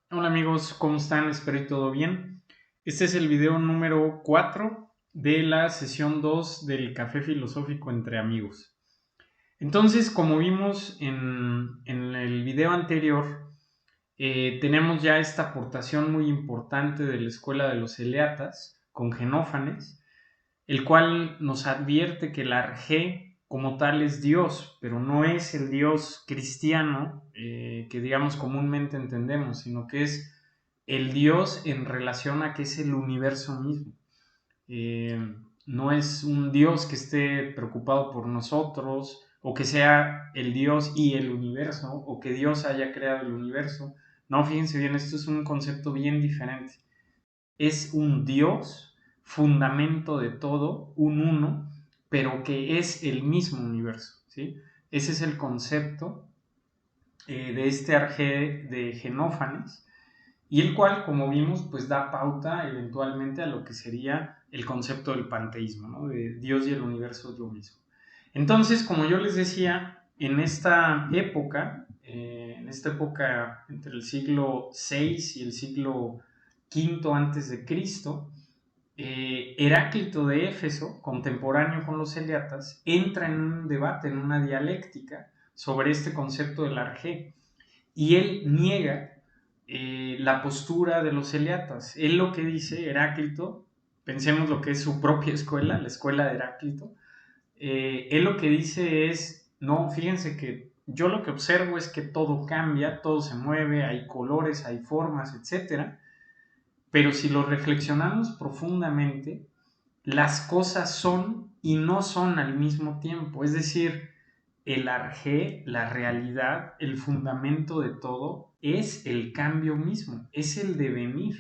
Hola amigos, ¿cómo están? Espero que todo bien. Este es el video número 4 de la sesión 2 del Café Filosófico entre amigos. Entonces, como vimos en el video anterior, tenemos ya esta aportación muy importante de la escuela de los Eleatas con Genófanes, el cual nos advierte que la Arjé como tal es Dios, pero no es el Dios cristiano que digamos comúnmente entendemos, sino que es el Dios en relación a que es el universo mismo. No es un Dios que esté preocupado por nosotros o que sea el Dios y el universo o que Dios haya creado el universo. No, fíjense bien, esto es un concepto bien diferente. Es un Dios, fundamento de todo, un uno, pero que es el mismo universo, ¿sí? Ese es el concepto de este Arjé de Genófanes, y el cual, como vimos, pues da pauta eventualmente a lo que sería el concepto del panteísmo, ¿no? De Dios y el universo es lo mismo. Entonces, como yo les decía, en esta época entre el siglo VI y el siglo V antes de Cristo, Heráclito de Éfeso, contemporáneo con los Eleatas, entra en un debate, en una dialéctica sobre este concepto del arjé, y él niega la postura de los Eleatas. Él lo que dice, Heráclito, pensemos lo que es su propia escuela, la escuela de Heráclito, él lo que dice es, no, fíjense que yo lo que observo es que todo cambia, todo se mueve, hay colores, hay formas, etcétera, pero si lo reflexionamos profundamente, las cosas son y no son al mismo tiempo. Es decir, el arjé, la realidad, el fundamento de todo, es el cambio mismo, es el devenir.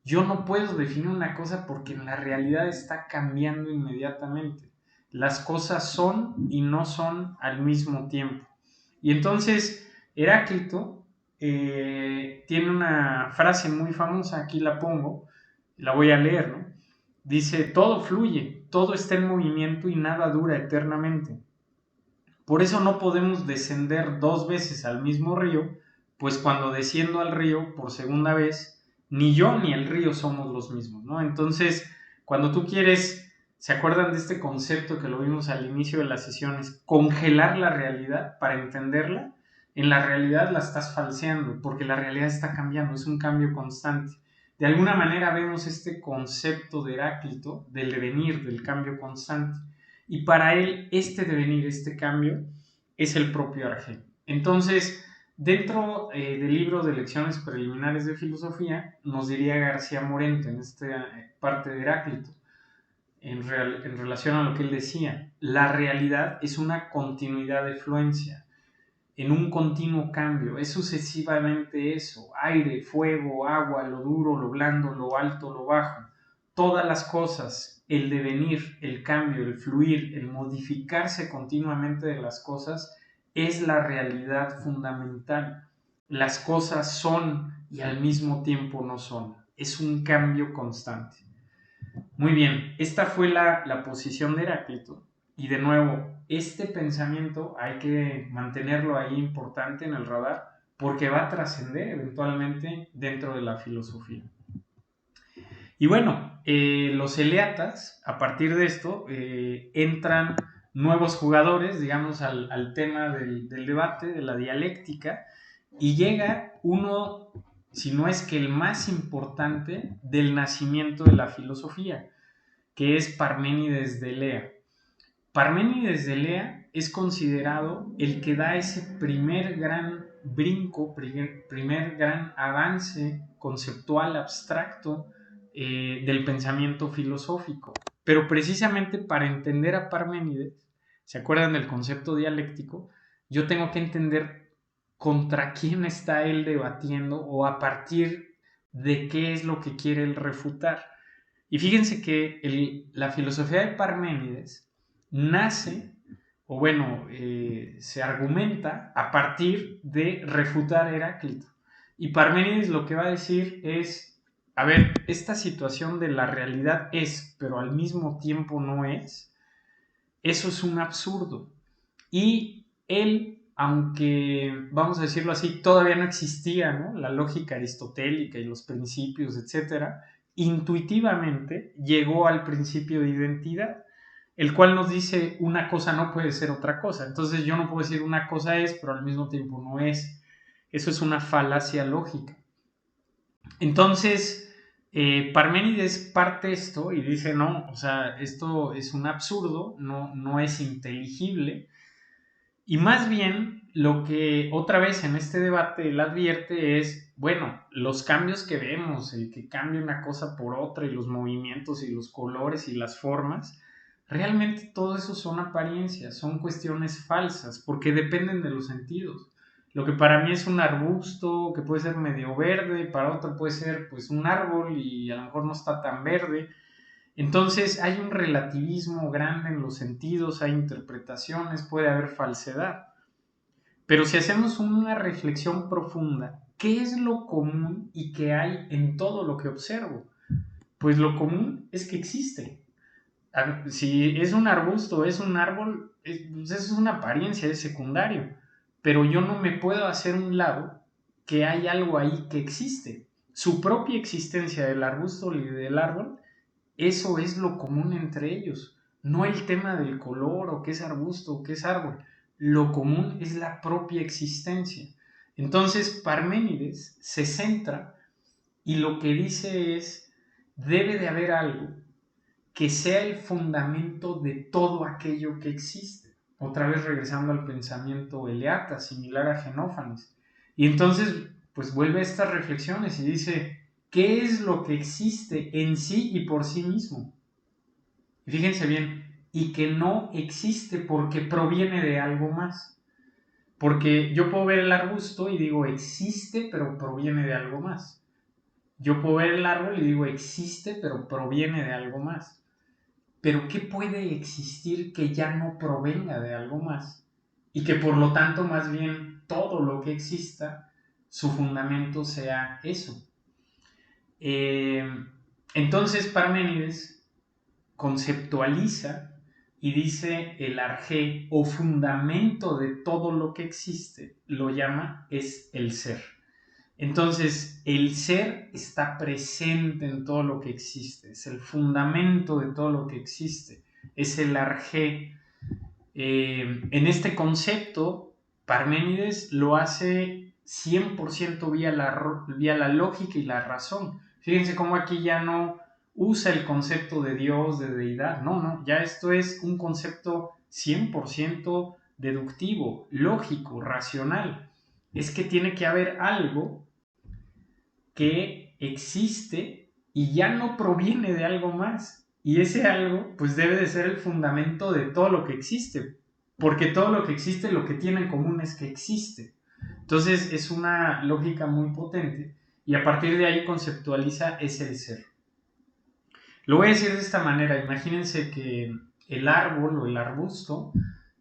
Yo no puedo definir una cosa porque en la realidad está cambiando inmediatamente. Las cosas son y no son al mismo tiempo. Y entonces Heráclito tiene una frase muy famosa, aquí la pongo, la voy a leer, ¿no? Dice, todo fluye, todo está en movimiento y nada dura eternamente. Por eso no podemos descender dos veces al mismo río, pues cuando desciendo al río por segunda vez, ni yo ni el río somos los mismos, ¿no? Entonces, cuando tú quieres, ¿se acuerdan de este concepto que lo vimos al inicio de las sesiones? Congelar la realidad para entenderla. En la realidad la estás falseando, porque la realidad está cambiando, es un cambio constante. De alguna manera vemos este concepto de Heráclito del devenir, del cambio constante. Y para él, este devenir, este cambio, es el propio Argel. Entonces, dentro del libro de Lecciones Preliminares de Filosofía, nos diría García Morente en esta parte de Heráclito, en relación a lo que él decía, la realidad es una continuidad de fluencia, en un continuo cambio, es sucesivamente eso, aire, fuego, agua, lo duro, lo blando, lo alto, lo bajo, todas las cosas, el devenir, el cambio, el fluir, el modificarse continuamente de las cosas, es la realidad fundamental. Las cosas son y al mismo tiempo no son, es un cambio constante. Muy bien, esta fue la posición de Heráclito. Y de nuevo, este pensamiento hay que mantenerlo ahí importante en el radar porque va a trascender eventualmente dentro de la filosofía. Y bueno, los eleatas, a partir de esto, entran nuevos jugadores, digamos, al tema del debate, de la dialéctica, y llega uno, si no es que el más importante, del nacimiento de la filosofía, que es Parménides de Elea. Parménides de Elea es considerado el que da ese primer gran brinco, primer gran avance conceptual abstracto del pensamiento filosófico. Pero precisamente para entender a Parménides, ¿se acuerdan del concepto dialéctico? Yo tengo que entender contra quién está él debatiendo o a partir de qué es lo que quiere él refutar. Y fíjense que la filosofía de Parménides nace, o bueno, se argumenta a partir de refutar a Heráclito. Y Parménides lo que va a decir es, a ver, esta situación de la realidad es, pero al mismo tiempo no es, eso es un absurdo. Y él aunque, vamos a decirlo así, todavía no existía, ¿no?, la lógica aristotélica y los principios, etcétera, intuitivamente llegó al principio de identidad, el cual nos dice una cosa no puede ser otra cosa. Entonces yo no puedo decir una cosa es, pero al mismo tiempo no es. Eso es una falacia lógica. Entonces, Parménides parte esto y dice, no, o sea, esto es un absurdo, no es inteligible, y más bien lo que otra vez en este debate él advierte es, bueno, los cambios que vemos, el que cambia una cosa por otra y los movimientos y los colores y las formas, realmente todo eso son apariencias, son cuestiones falsas, porque dependen de los sentidos. Lo que para mí es un arbusto, que puede ser medio verde, para otro puede ser pues un árbol y a lo mejor no está tan verde. Entonces hay un relativismo grande en los sentidos, hay interpretaciones, puede haber falsedad. Pero si hacemos una reflexión profunda, ¿qué es lo común y qué hay en todo lo que observo? Pues lo común es que existe. Si es un arbusto, es un árbol, pues eso es una apariencia, es secundario. Pero yo no me puedo hacer un lado que hay algo ahí que existe. Su propia existencia del arbusto y del árbol, eso es lo común entre ellos. No el tema del color o qué es arbusto o qué es árbol. Lo común es la propia existencia. Entonces Parménides se centra y lo que dice es, debe de haber algo que sea el fundamento de todo aquello que existe. Otra vez regresando al pensamiento eleata, similar a Genófanes. Y entonces, pues vuelve a estas reflexiones y dice, ¿qué es lo que existe en sí y por sí mismo? Y fíjense bien, y que no existe porque proviene de algo más. Porque yo puedo ver el arbusto y digo, existe, pero proviene de algo más. Yo puedo ver el árbol y digo, existe, pero proviene de algo más. Pero ¿qué puede existir que ya no provenga de algo más? Y que por lo tanto más bien todo lo que exista, su fundamento sea eso. Eh, entonces Parménides conceptualiza y dice el arjé o fundamento de todo lo que existe, lo llama es el ser. Entonces, el ser está presente en todo lo que existe, es el fundamento de todo lo que existe, es el arjé. En este concepto, Parménides lo hace 100% vía la lógica y la razón. Fíjense cómo aquí ya no usa el concepto de Dios, de deidad, no, ya esto es un concepto 100% deductivo, lógico, racional. Es que tiene que haber algo que existe y ya no proviene de algo más. Y ese algo, pues debe de ser el fundamento de todo lo que existe. Porque todo lo que existe, lo que tiene en común es que existe. Entonces es una lógica muy potente y a partir de ahí conceptualiza ese ser. Lo voy a decir de esta manera. Imagínense que el árbol o el arbusto,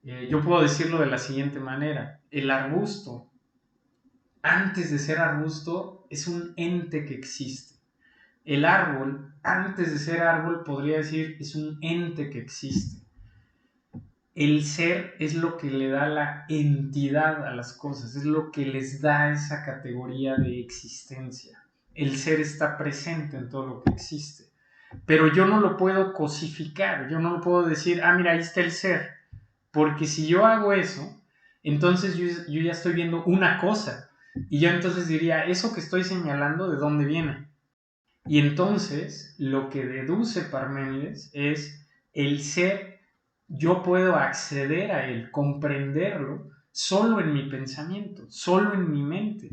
yo puedo decirlo de la siguiente manera. El arbusto, antes de ser arbusto, es un ente que existe. El árbol, antes de ser árbol, podría decir, es un ente que existe. El ser es lo que le da la entidad a las cosas, es lo que les da esa categoría de existencia. El ser está presente en todo lo que existe. Pero yo no lo puedo cosificar, yo no lo puedo decir, mira, ahí está el ser. Porque si yo hago eso, entonces yo ya estoy viendo una cosa. Y yo entonces diría, eso que estoy señalando, ¿de dónde viene? Y entonces lo que deduce Parménides es el ser, yo puedo acceder a él, comprenderlo, solo en mi pensamiento, solo en mi mente.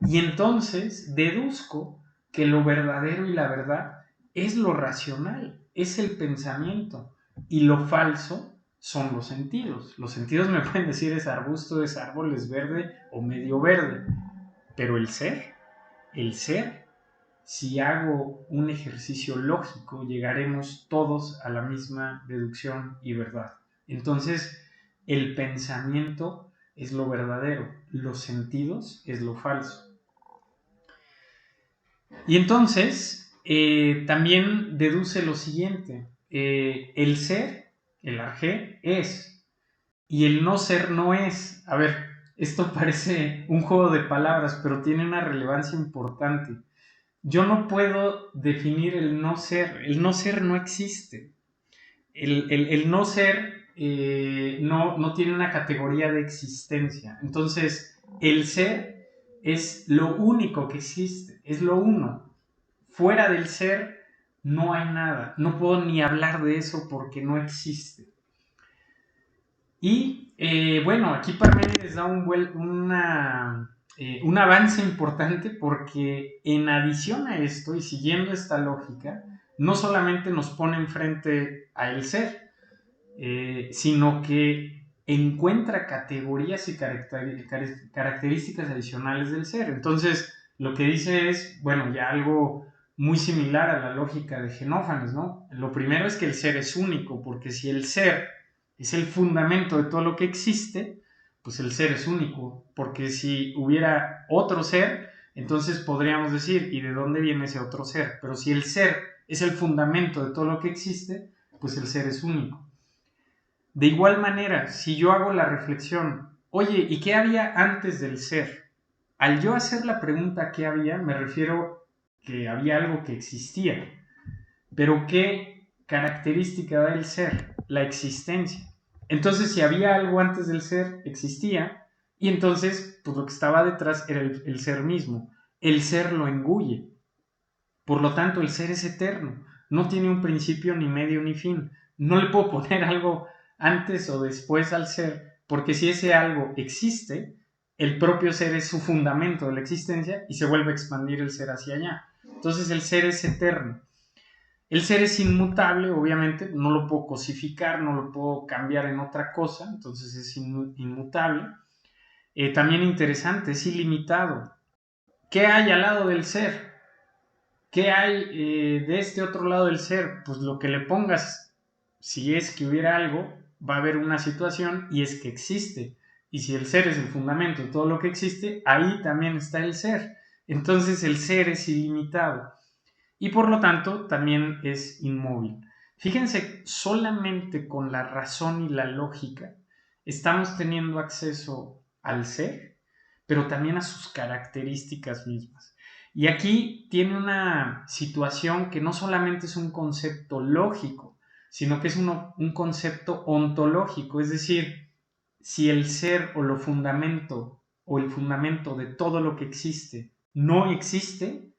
Y entonces deduzco que lo verdadero y la verdad es lo racional, es el pensamiento, y lo falso son los sentidos. Los sentidos me pueden decir es arbusto, es árbol, es verde o medio verde, pero el ser, si hago un ejercicio lógico, llegaremos todos a la misma deducción y verdad. Entonces, el pensamiento es lo verdadero, los sentidos es lo falso. Y entonces, también deduce lo siguiente, el ser, el arjé, es, y el no ser no es. A ver, esto parece un juego de palabras, pero tiene una relevancia importante. Yo no puedo definir el no ser no existe. El no ser no tiene una categoría de existencia. Entonces, el ser es lo único que existe, es lo uno. Fuera del ser no hay nada. No puedo ni hablar de eso porque no existe. Y bueno, aquí Parménides da un avance importante porque en adición a esto y siguiendo esta lógica, no solamente nos pone enfrente a el ser, sino que encuentra categorías y características adicionales del ser. Entonces, lo que dice es, bueno, ya algo muy similar a la lógica de Genófanes, ¿no? Lo primero es que el ser es único, porque si el ser es el fundamento de todo lo que existe, pues el ser es único, porque si hubiera otro ser, entonces podríamos decir, ¿y de dónde viene ese otro ser? Pero si el ser es el fundamento de todo lo que existe, pues el ser es único. De igual manera, si yo hago la reflexión, oye, ¿y qué había antes del ser? Al yo hacer la pregunta ¿qué había? Me refiero que había algo que existía. Pero ¿qué característica da el ser? La existencia. Entonces, si había algo antes del ser, existía, y entonces, pues lo que estaba detrás era el ser mismo. El ser lo engulle. Por lo tanto, el ser es eterno. No tiene un principio, ni medio, ni fin. No le puedo poner algo antes o después al ser, porque si ese algo existe, el propio ser es su fundamento de la existencia y se vuelve a expandir el ser hacia allá. Entonces el ser es eterno. El ser es inmutable, obviamente, no lo puedo cosificar, no lo puedo cambiar en otra cosa, entonces es inmutable. También interesante, es ilimitado. ¿Qué hay al lado del ser? ¿Qué hay de este otro lado del ser? Pues lo que le pongas, si es que hubiera algo, va a haber una situación y es que existe. Y si el ser es el fundamento de todo lo que existe, ahí también está el ser. Entonces el ser es ilimitado y por lo tanto también es inmóvil. Fíjense, solamente con la razón y la lógica estamos teniendo acceso al ser, pero también a sus características mismas. Y aquí tiene una situación que no solamente es un concepto lógico, sino que es un concepto ontológico, es decir, si el ser o lo fundamento o el fundamento de todo lo que existe no existe,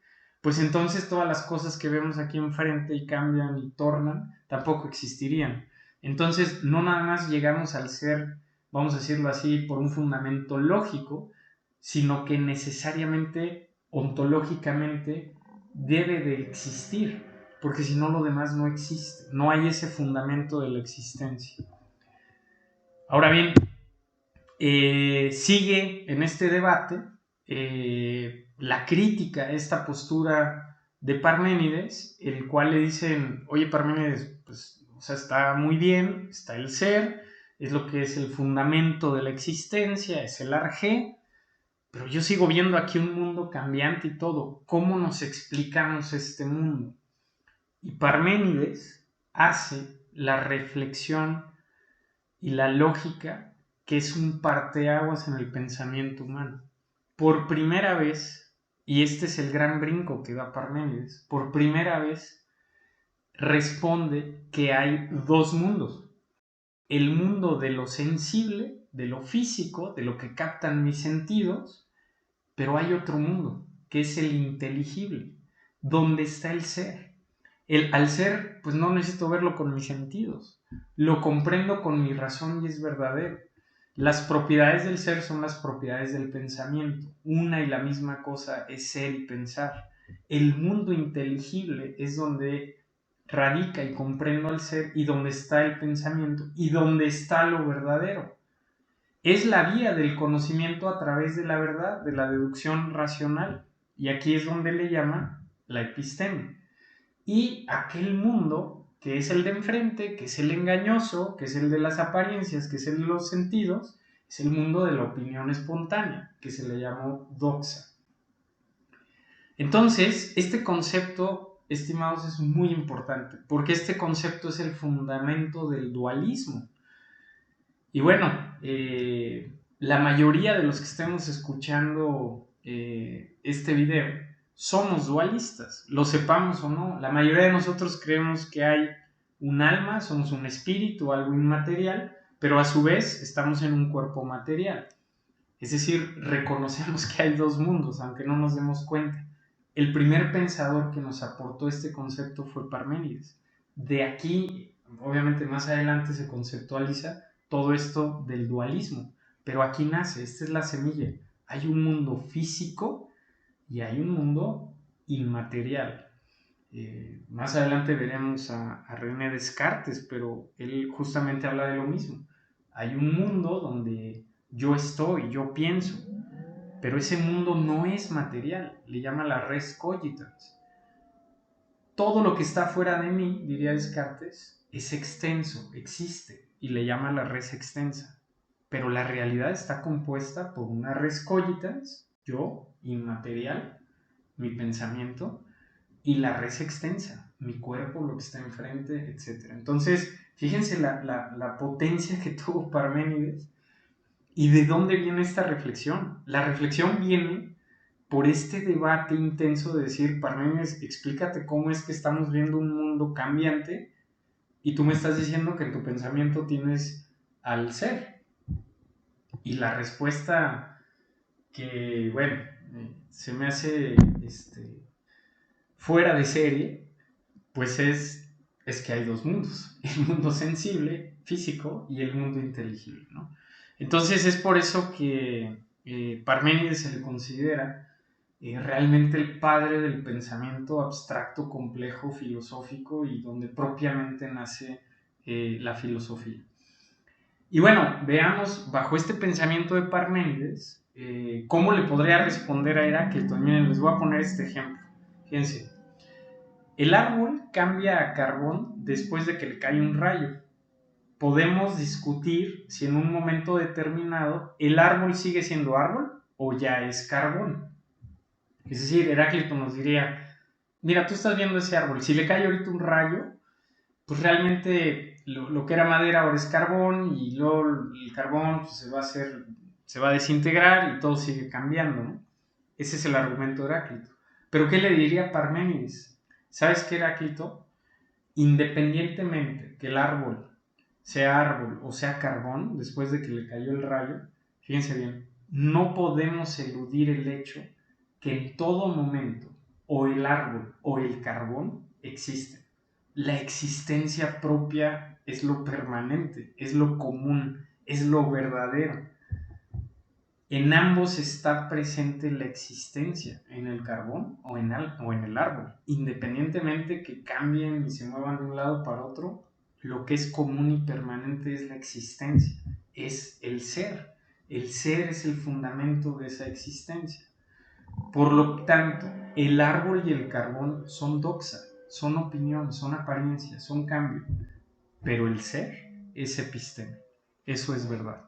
pues entonces todas las cosas que vemos aquí enfrente y cambian y tornan, tampoco existirían. Entonces no nada más llegamos al ser, vamos a decirlo así, por un fundamento lógico, sino que necesariamente, ontológicamente, debe de existir, porque si no lo demás no existe, no hay ese fundamento de la existencia. Ahora bien, sigue en este debate la crítica a esta postura de Parménides, el cual le dicen, oye Parménides, pues, o sea, está muy bien, está el ser, es lo que es el fundamento de la existencia, es el arjé, pero yo sigo viendo aquí un mundo cambiante y todo. ¿Cómo nos explicamos este mundo? Y Parménides hace la reflexión y la lógica que es un parteaguas en el pensamiento humano. Por primera vez, y este es el gran brinco que da Parménides, por primera vez responde que hay dos mundos. El mundo de lo sensible, de lo físico, de lo que captan mis sentidos, pero hay otro mundo, que es el inteligible, donde está el ser. Al ser, pues no necesito verlo con mis sentidos, lo comprendo con mi razón y es verdadero. Las propiedades del ser son las propiedades del pensamiento. Una y la misma cosa es ser y pensar. El mundo inteligible es donde radica y comprendo el ser y donde está el pensamiento y donde está lo verdadero. Es la vía del conocimiento a través de la verdad, de la deducción racional. Y aquí es donde le llama la episteme. Y aquel mundo que es el de enfrente, que es el engañoso, que es el de las apariencias, que es el de los sentidos, es el mundo de la opinión espontánea, que se le llamó doxa. Entonces, este concepto, estimados, es muy importante, porque este concepto es el fundamento del dualismo. Y bueno, la mayoría de los que estemos escuchando este video somos dualistas, lo sepamos o no. La mayoría de nosotros creemos que hay un alma, somos un espíritu, algo inmaterial, pero a su vez estamos en un cuerpo material. Es decir, reconocemos que hay dos mundos, aunque no nos demos cuenta. El primer pensador que nos aportó este concepto fue Parménides. De aquí, obviamente más adelante se conceptualiza todo esto del dualismo, pero aquí nace, esta es la semilla. Hay un mundo físico y hay un mundo inmaterial. Más adelante veremos a René Descartes, pero él justamente habla de lo mismo. Hay un mundo donde yo estoy, yo pienso, pero ese mundo no es material, le llama la res cogitans. Todo lo que está fuera de mí, diría Descartes, es extenso, existe, y le llama la res extensa. Pero la realidad está compuesta por una res cogitans, yo, inmaterial, mi pensamiento, y la res extensa, mi cuerpo, lo que está enfrente, etc. Entonces, fíjense la potencia que tuvo Parménides y de dónde viene esta reflexión. La reflexión viene por este debate intenso de decir, Parménides, explícate cómo es que estamos viendo un mundo cambiante y tú me estás diciendo que en tu pensamiento tienes al ser. Y la respuesta que, bueno, se me hace fuera de serie, pues es que hay dos mundos, el mundo sensible, físico, y el mundo inteligible, ¿no? Entonces es por eso que Parménides se le considera realmente el padre del pensamiento abstracto, complejo, filosófico y donde propiamente nace la filosofía. Y bueno, veamos bajo este pensamiento de Parménides cómo le podría responder a Heráclito. Miren, les voy a poner este ejemplo. Fíjense, el árbol cambia a carbón después de que le cae un rayo. Podemos discutir si en un momento determinado el árbol sigue siendo árbol o ya es carbón. Es decir, Heráclito nos diría, mira, tú estás viendo ese árbol, si le cae ahorita un rayo, pues realmente lo que era madera ahora es carbón y luego el carbón pues, se va a desintegrar y todo sigue cambiando, ¿no? Ese es el argumento de Heráclito. Pero ¿qué le diría Parménides? ¿Sabes qué, Heráclito? Independientemente que el árbol o sea carbón, después de que le cayó el rayo, fíjense bien, no podemos eludir el hecho que en todo momento o el árbol o el carbón existen. La existencia propia es lo permanente, es lo común, es lo verdadero. En ambos está presente la existencia, en el carbón o en el árbol. Independientemente que cambien y se muevan de un lado para otro, lo que es común y permanente es la existencia, es el ser. El ser es el fundamento de esa existencia. Por lo tanto, el árbol y el carbón son doxa, son opinión, son apariencia, son cambio, pero el ser es episteme, eso es verdad.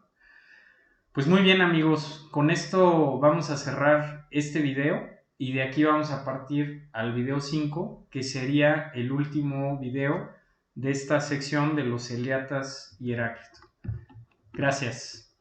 Pues muy bien amigos, con esto vamos a cerrar este video y de aquí vamos a partir al video 5, que sería el último video de esta sección de los Eleatas y Heráclito. Gracias.